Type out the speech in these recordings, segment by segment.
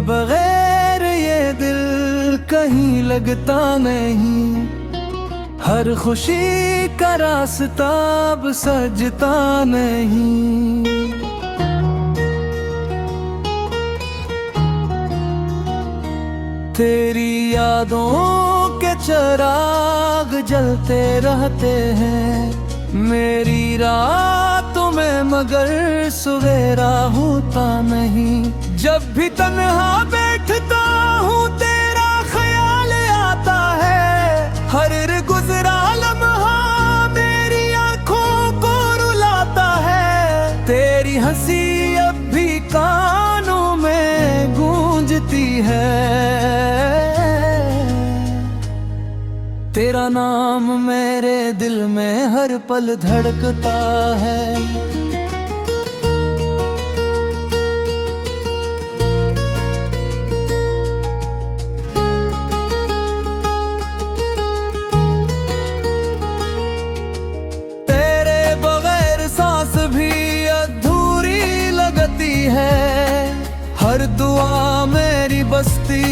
बगैर ये दिल कहीं लगता नहीं, हर खुशी का रास्ता अब सजता नहीं। तेरी यादों के चिराग जलते रहते हैं मेरी रातों में, मगर सवेरा होता नहीं। जब भी तन्हा बैठता हूँ तेरा ख्याल आता है, हर गुजरा लम्हा मेरी आंखों को रुलाता है। तेरी हंसी अब भी कानों में गूंजती है, तेरा नाम मेरे दिल में हर पल धड़कता है। तेरे बगैर सांस भी अधूरी लगती है, हर दुआ मेरी बस्ती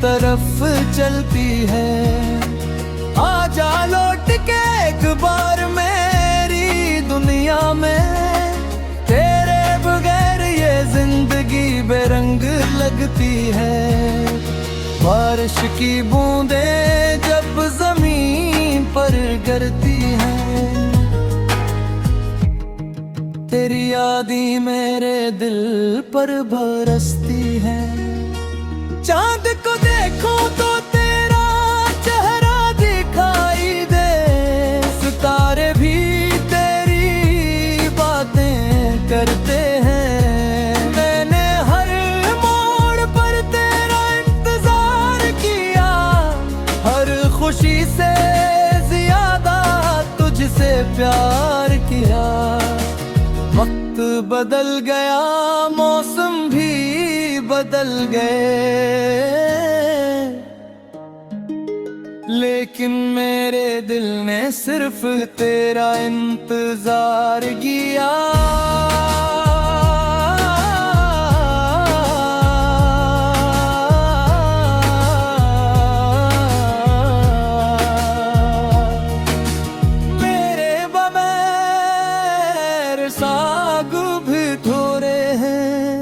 तरफ चलती है। आजा लौट के एक बार मेरी दुनिया में, तेरे बगैर ये जिंदगी बेरंग लगती है। बारिश की बूंदें जब जमीन पर गिरती हैं, तेरी यादें मेरे दिल पर बरसती हैं। चांद को देखो तो तेरा चेहरा दिखाई दे, सितारे भी तेरी बातें करते हैं। मैंने हर मोड़ पर तेरा इंतजार किया, हर खुशी से ज्यादा तुझसे प्यार किया। वक्त बदल गया, मौसम भी बदल गए, लेकिन मेरे दिल ने सिर्फ तेरा इंतजार किया। मेरे बगैर साग भी थोड़े हैं,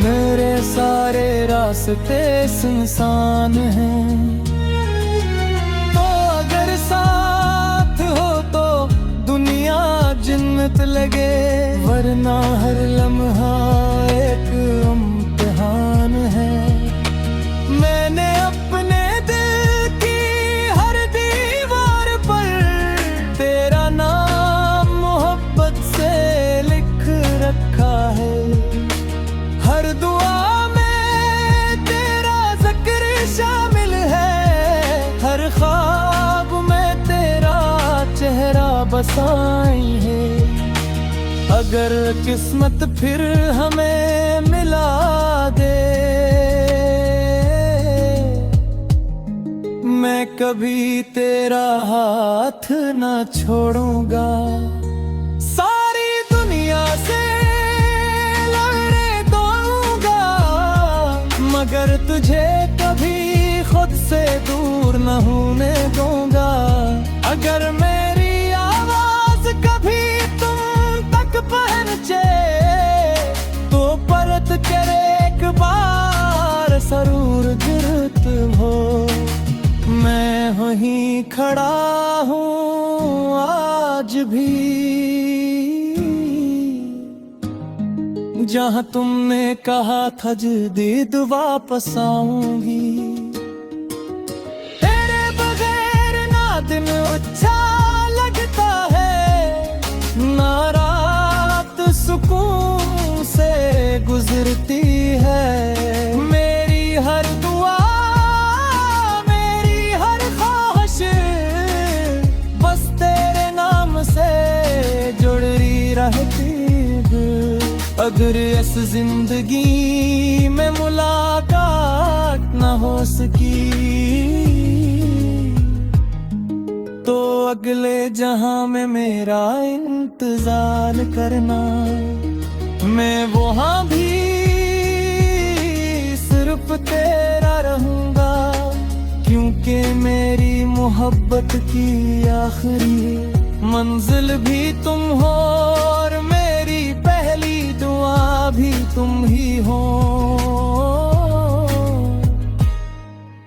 मेरे सारे रास्ते सुनसान हैं। तो अगर साथ हो तो दुनिया जन्नत लगे, वरना हर लम्हा एक इम्तिहान है। मैंने अपने दिल की हर दीवार पर तेरा नाम मोहब्बत से लिख रखा है। हर दुआ में तेरा जिक्र शामिल है, हर ख्वाब में तेरा चेहरा बसाई है। अगर किस्मत फिर हमें मिला दे, मैं कभी तेरा हाथ न छोड़ूंगा। सारी दुनिया से मगर तुझे कभी खुद से दूर न होने दूंगा। अगर मेरी आवाज कभी तुम तक पहुंचे, तो परत करे एक बार जरूर गिरत हो। मैं वहीं खड़ा हूँ आज भी, जहाँ तुमने कहा था जदीद वापस आऊंगी। तेरे बगैर ना दिन अच्छा लगता है, ना रात सुकून से गुजरती है। मेरी हर दुआ, मेरी हर ख्वाहिश बस तेरे नाम से जुड़ी रहती है। अगर इस जिंदगी में मुलाकात न हो सकी, तो अगले जहां में मेरा इंतजार करना। मैं वहां भी सिर्फ तेरा रहूंगा, क्योंकि मेरी मोहब्बत की आखिरी मंजिल भी तुम हो और मेरी पहली दुआ भी तुम ही हो।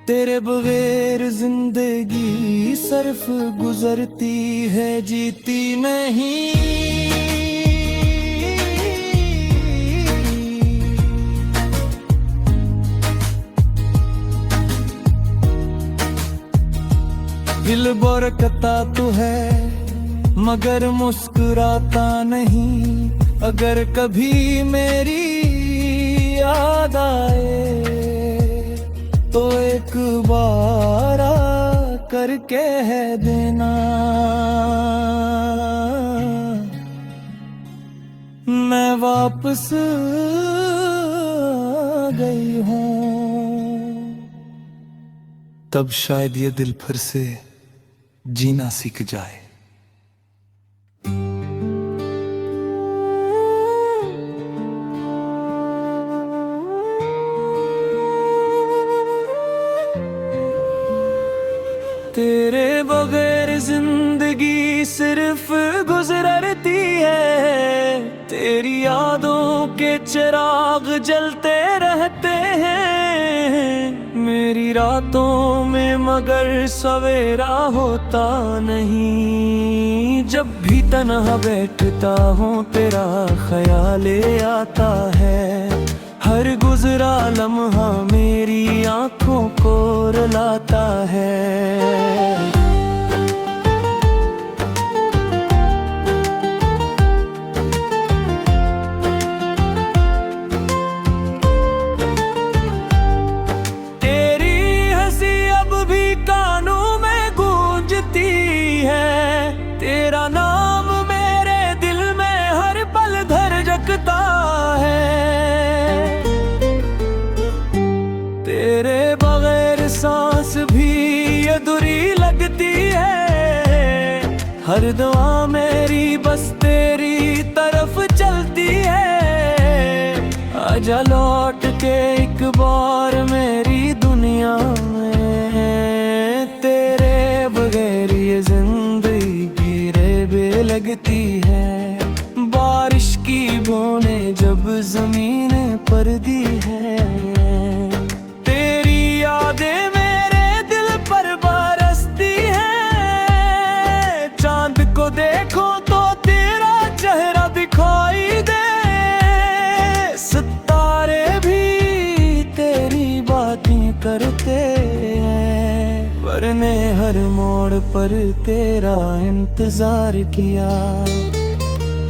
तेरे बगैर जिंदगी सिर्फ गुजरती है, जीती नहीं। दिल बरकता तो है मगर मुस्कुराता नहीं, अगर कभी मेरी याद आए तो एक बार करके है देना। मैं वापस आ गई हूँ, तब शायद ये दिल फिर से जीना सीख जाए। तेरे बगैर जिंदगी सिर्फ गुजरती है, तेरी यादों के चिराग जलते रहते हैं मेरी रातों में, मगर सवेरा होता नहीं। जब भी तन्हा बैठता हूँ तेरा ख्याल आता है, हर गुजरा लम्हा मेरी आंखों को रुलाता है। तेरे बगैर सांस भी अधूरी लगती है, हर दुआ मेरी बस तेरी तरफ चलती है। आजा लौट के एक बार मेरी दुनिया में, तेरे बगैर ये जिंदगी रेबे लगती है। बारिश की बूंदें जब जमीन पर दी है, तेरी यादें मेरे दिल पर बरसती है। चांद को देखो तो तेरा चेहरा दिखाई दे, सितारे भी तेरी बातें करते हैं। वरने हर मोड़ पर तेरा इंतजार किया,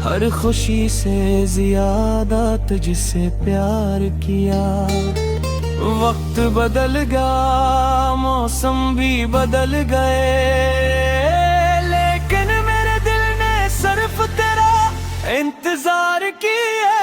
हर खुशी से ज्यादा तुझसे प्यार किया। वक्त बदल गया, मौसम भी बदल गए, लेकिन मेरे दिल ने सिर्फ तेरा इंतजार किया।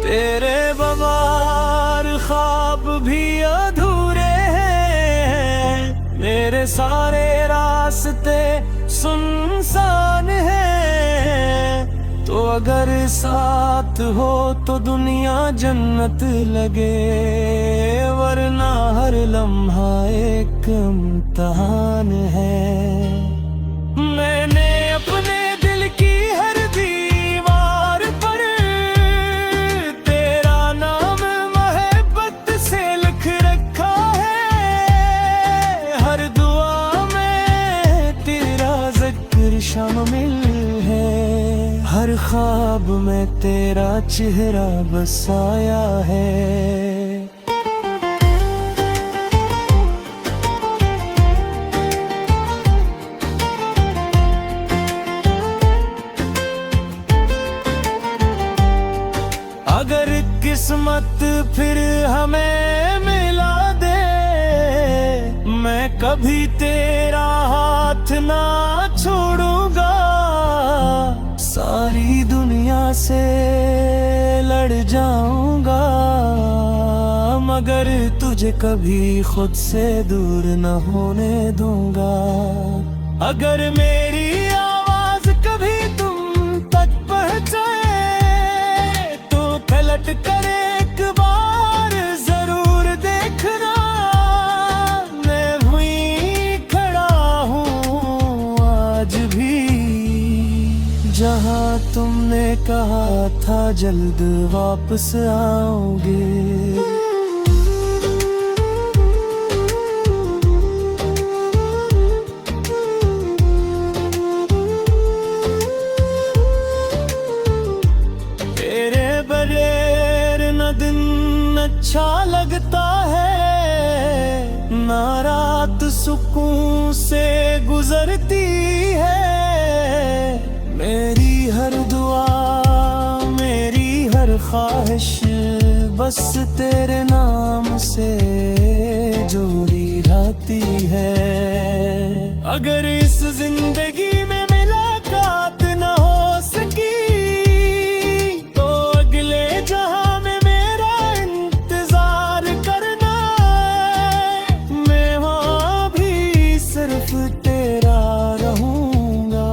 तेरे बगैर ख्वाब भी अधूरे हैं, मेरे सारे रास्ते सुनसान हैं। तो अगर साथ हो तो दुनिया जन्नत लगे, वरना हर लम्हा एक इम्तिहान है। मैंने अपने दिल की हर दीवार पर तेरा नाम मोहब्बत से लिख रखा है। हर दुआ में तेरा जिक्र शामिल है, हर ख्वाब में तेरा चेहरा बसाया है। अगर किस्मत फिर हमें मिला दे, मैं कभी तेरा हाथ ना छोड़ूंगा। सारी दुनिया से लड़ जाऊंगा, मगर तुझे कभी खुद से दूर न होने दूंगा। अगर मेरी आवाज कभी तुम तक पहुंचे तो पलट कर एक बार जरूर देखना, मैं वहीं खड़ा हूँ आज भी जहाँ तुमने कहा था जल्द वापस आओगे। दिन अच्छा लगता है ना रात सुकून से गुजरती है। मेरी हर दुआ मेरी हर ख्वाहिश बस तेरे नाम से जोड़ी रहती है। अगर इस जिंदगी में मुलाकात न हो सकी तो अगले जहां तेरा रहूंगा,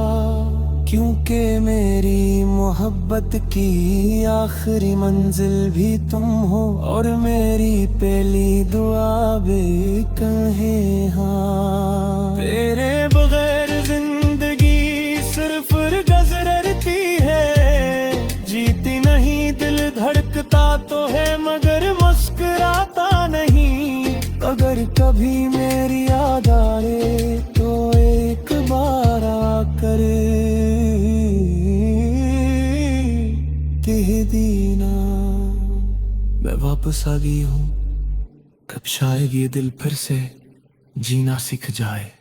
क्योंकि मेरी मोहब्बत की आखिरी मंजिल भी तुम हो और मेरी पहली दुआ भी कहे हाँ। तेरे बगैर जिंदगी सिर्फ गुजरती है, जीती नहीं दिल धड़कता तो है मगर मुस्कुराता नहीं। अगर कभी मेरी याद आए तो एक बार आकर कह देना मैं वापस आ गई हूँ। कब शायद ये दिल फिर से जीना सीख जाए।